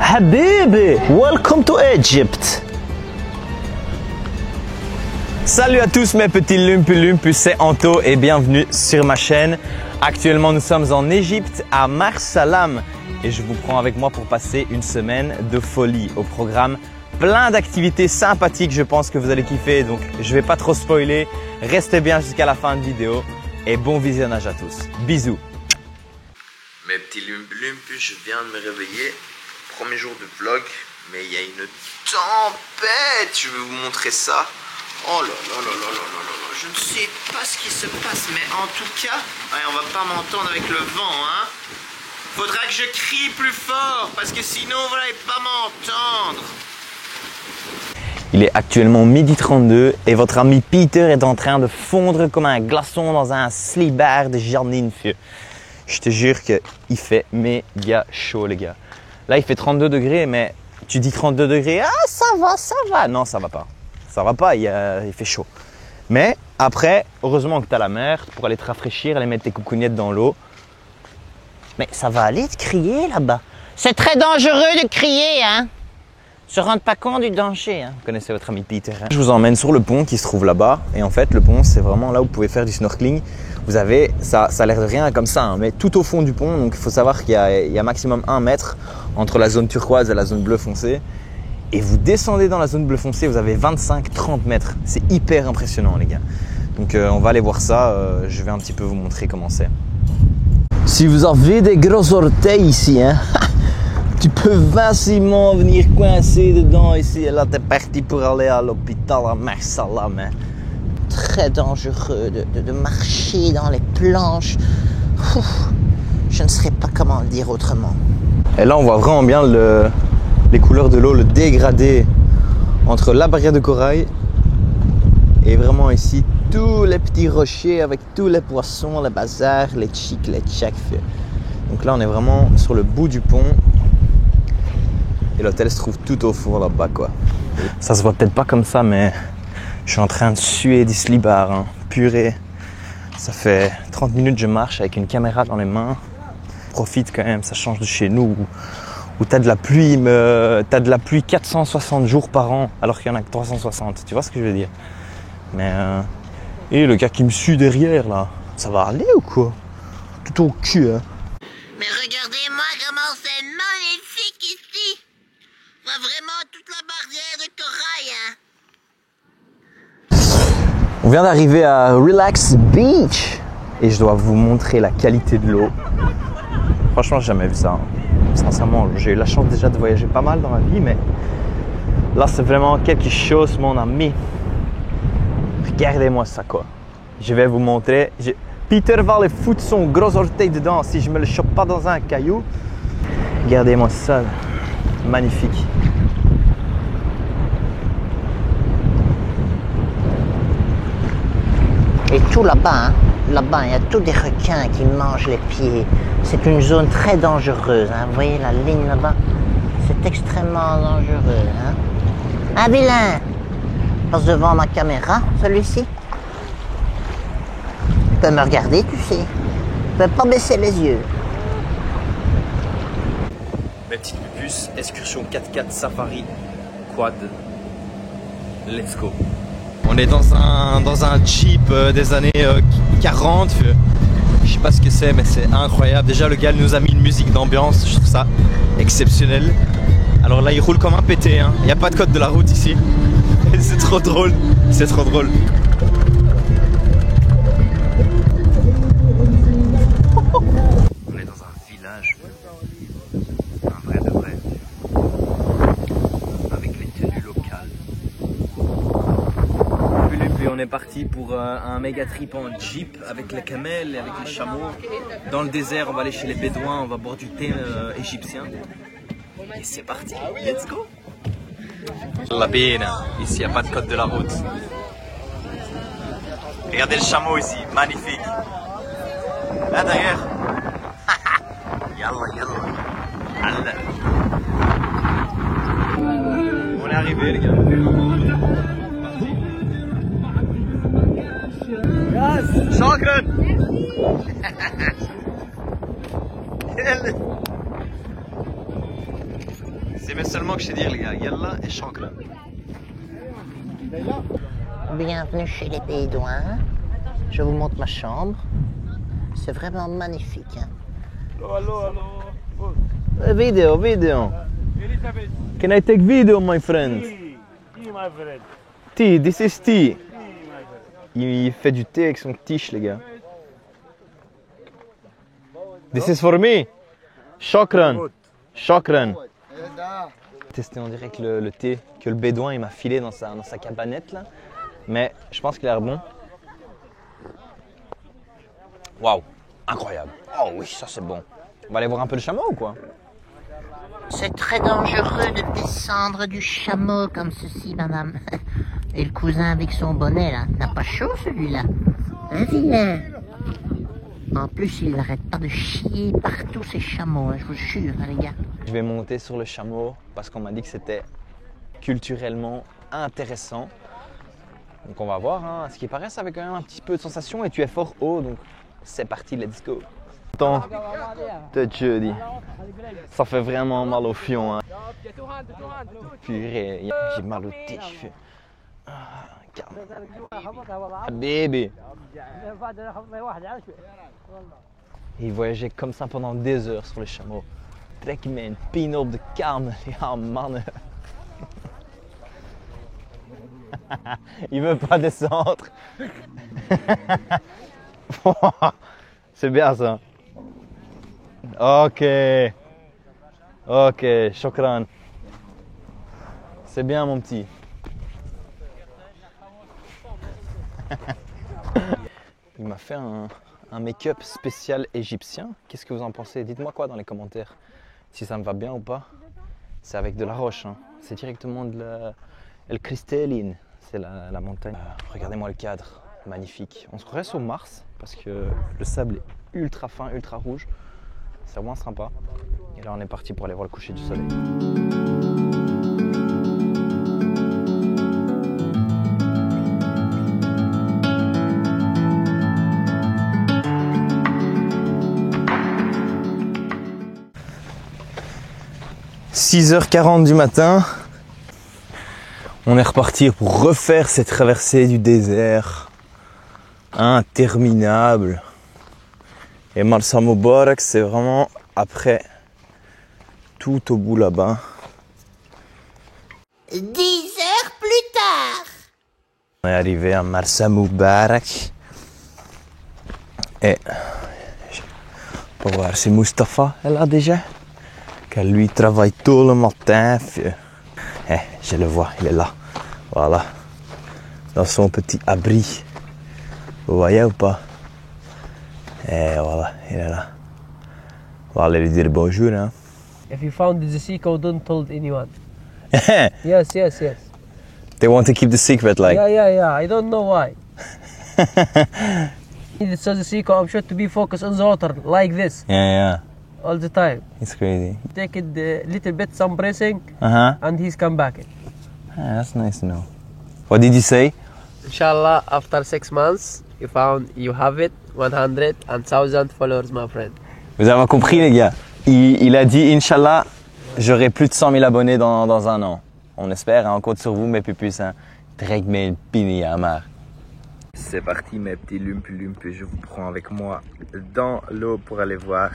Habibi, welcome to Egypt. Salut à tous mes petits lumpus, c'est Anto et bienvenue sur ma chaîne. Actuellement nous sommes en Égypte à Marsalam et je vous prends avec moi pour passer une semaine de folie au programme. Plein d'activités sympathiques, je pense que vous allez kiffer, donc je vais pas trop spoiler. Restez bien jusqu'à la fin de vidéo et bon visionnage à tous. Bisous. Mes petits lumpus, je viens de me réveiller. Premier jour de vlog, mais il y a une tempête. Je vais vous montrer ça. Oh là là là là là là là. Je ne sais pas ce qui se passe, mais en tout cas, ouais, on va pas m'entendre avec le vent, hein. Faudra que je crie plus fort, parce que sinon vous n'allez pas m'entendre. Il est actuellement 12h32 et votre ami Peter est en train de fondre comme un glaçon dans un slibard de jardin vieux. Je te jure qu'il fait méga chaud les gars. Là il fait 32 degrés, mais tu dis 32 degrés, ah ça va. Non ça va pas. Ça va pas, il fait chaud. Mais après, heureusement que tu as la mer pour aller te rafraîchir, aller mettre tes coucougnettes dans l'eau. Mais ça va aller de crier là-bas. C'est très dangereux de crier, hein. Se rendre pas compte du danger, hein. Vous connaissez votre ami Peter, hein. Je vous emmène sur le pont qui se trouve là-bas. Et en fait, le pont, c'est vraiment là où vous pouvez faire du snorkeling. Vous avez, ça a l'air de rien comme ça, hein, mais tout au fond du pont. Donc il faut savoir qu'il y a maximum 1 mètre entre la zone turquoise et la zone bleu foncé. Et vous descendez dans la zone bleu foncé, vous avez 25-30 mètres. C'est hyper impressionnant les gars. Donc on va aller voir ça, je vais un petit peu vous montrer comment c'est. Si vous avez des gros orteils ici, hein, tu peux facilement venir coincer dedans ici. Et là t'es parti pour aller à l'hôpital à Marsalam. Hein. Très dangereux de marcher dans les planches. Ouf, je ne saurais pas comment le dire autrement. Et là on voit vraiment bien les couleurs de l'eau, le dégradé entre la barrière de corail et vraiment ici tous les petits rochers avec tous les poissons, les bazars, les chics, les tchèques. Donc là on est vraiment sur le bout du pont et l'hôtel se trouve tout au fond là-bas quoi. Ça se voit peut-être pas comme ça mais je suis en train de suer du slibard, hein. Purée. Ça fait 30 minutes que je marche avec une caméra dans les mains. Profite quand même, ça change de chez nous. Où tu as de la pluie 460 jours par an alors qu'il y en a que 360, tu vois ce que je veux dire. Mais et le gars qui me suit derrière là, ça va aller ou quoi? Tout au cul hein. Mais regardez-moi comment c'est magnifique ici. On voit vraiment toute la barrière de corail hein. On vient d'arriver à Relax Beach et je dois vous montrer la qualité de l'eau. Franchement j'ai jamais vu ça hein. Sincèrement, j'ai eu la chance déjà de voyager pas mal dans ma vie, mais là c'est vraiment quelque chose mon ami. Regardez-moi ça quoi. Je vais vous montrer. Peter va aller foutre son gros orteil dedans si je me le chope pas dans un caillou. Regardez-moi ça. Magnifique. Et tout là-bas, hein, là-bas, il y a tous des requins qui mangent les pieds. C'est une zone très dangereuse. Hein. Vous voyez la ligne là-bas? C'est extrêmement dangereux. Hein. Un vilain passe devant ma caméra, celui-ci. Il peut me regarder, tu sais. Il peut pas baisser les yeux. Mes petites puces, excursion 4x4 safari quad. Let's go. On est dans un Jeep des années 40. Je sais pas ce que c'est, mais c'est incroyable. Déjà, le gars nous a mis une musique d'ambiance. Je trouve ça exceptionnel. Alors là, il roule comme un pété. Hein. Il n'y a pas de code de la route ici. C'est trop drôle. C'est trop drôle. On est dans un village. Un vrai de vrai. Avec les tenues locales. Puis on est parti pour un méga trip en jeep avec les camels et avec les chameaux. Dans le désert, on va aller chez les bédouins, on va boire du thé égyptien. Et c'est parti, let's go! La bina, ici il n'y a pas de code de la route. Regardez le chameau ici, magnifique. Là derrière. Yallah, yallah. On est arrivé les gars. Shukran. C'est mais seulement que je sais dire les gars, Yallah et Shukran. Bienvenue chez les Bédouins. Je vous montre ma chambre. C'est vraiment magnifique. Hein. Video. Can I take video, my friend? Tea, this is tea. Il fait du thé avec son tige, les gars. This is for me. Shukran. Tester en direct le thé que le bédouin il m'a filé dans sa cabanette là. Mais je pense qu'il a l'air bon. Waouh, incroyable. Oh oui, ça c'est bon. On va aller voir un peu le chameau ou quoi? C'est très dangereux de descendre du chameau comme ceci, madame. Et le cousin avec son bonnet, là, n'a pas chaud, celui-là. Hein, vilain? En plus, il n'arrête pas de chier partout, ces chameaux, hein, je vous jure, hein, les gars. Je vais monter sur le chameau parce qu'on m'a dit que c'était culturellement intéressant. Donc on va voir, hein. Ce qui paraît, ça avait quand même un petit peu de sensation et tu es fort haut, donc c'est parti, let's go. Attends, de jeudi. Ça fait vraiment mal au fion. Hein. Purée, j'ai mal au tige. Calme. Bébé. Il voyageait comme ça pendant des heures sur les chameaux. Trek me een pin op de kamer. Ja, mannen. Il veut pas descendre. C'est bien ça. Ok, shukran. C'est bien mon petit. Il m'a fait un make-up spécial égyptien. Qu'est-ce que vous en pensez? Dites-moi quoi dans les commentaires. Si ça me va bien ou pas. C'est avec de la roche. Hein. C'est directement de la El Cristalline. C'est la montagne. Regardez-moi le cadre. Magnifique. On se croirait sur Mars parce que le sable est ultra fin, ultra rouge. C'est vraiment sympa. Et là, on est parti pour aller voir le coucher du soleil. « 6h40 du matin, on est reparti pour refaire cette traversée du désert interminable. Et Marsa Moubarak, c'est vraiment après, tout au bout là-bas. 10 heures plus tard. On est arrivé à Marsa Moubarak. Et on va voir, c'est Mustapha, elle a déjà. Car lui travaille tout le matin. Je le vois, il est là. Voilà. Dans son petit abri. Vous voyez ou pas? Et voilà, il est là. On va aller lui dire bonjour. Hein. If you found the secret, don't tell anyone. Yes. They want to keep the secret, like. Yeah. I don't know why. It's such a secret. I'm sure to be focused on the water like this. Yeah. All the time. It's crazy. Take it a little bit, some pressing, Uh-huh. and he's come back. That's nice to know. What did you say? Inshallah, after 6 months, you have it, 100 and 1000 followers, my friend. Vous avez compris, les gars. Il a dit, Inch'Allah, j'aurai plus de 100 000 abonnés dans un an. On espère, hein, on compte sur vous, mes pupus. Hein. Drag me pini amar. C'est parti, mes petits lump. Je vous prends avec moi dans l'eau pour aller voir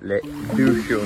les douchons.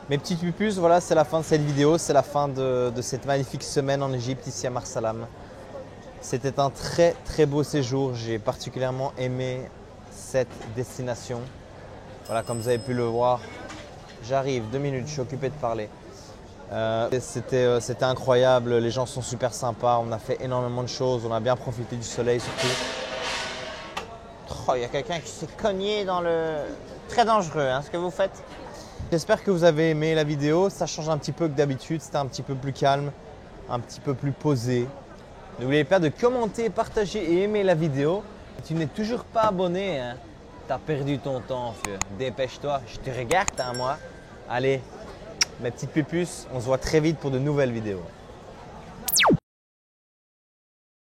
Mes petites pupus, voilà, c'est la fin de cette vidéo, c'est la fin de cette magnifique semaine en Égypte, ici à Marsalam. C'était un très beau séjour, j'ai particulièrement aimé cette destination. Voilà, comme vous avez pu le voir, j'arrive, 2 minutes, je suis occupé de parler. C'était incroyable, les gens sont super sympas, on a fait énormément de choses, on a bien profité du soleil surtout. Oh, il y a quelqu'un qui s'est cogné dans le... Très dangereux, hein, ce que vous faites. J'espère que vous avez aimé la vidéo. Ça change un petit peu que d'habitude. C'était un petit peu plus calme, un petit peu plus posé. N'oubliez pas de commenter, partager et aimer la vidéo. Si tu n'es toujours pas abonné, hein, tu as perdu ton temps, vieux. Dépêche-toi. Je te regarde, hein, moi. Allez, mes petites pupuces, on se voit très vite pour de nouvelles vidéos.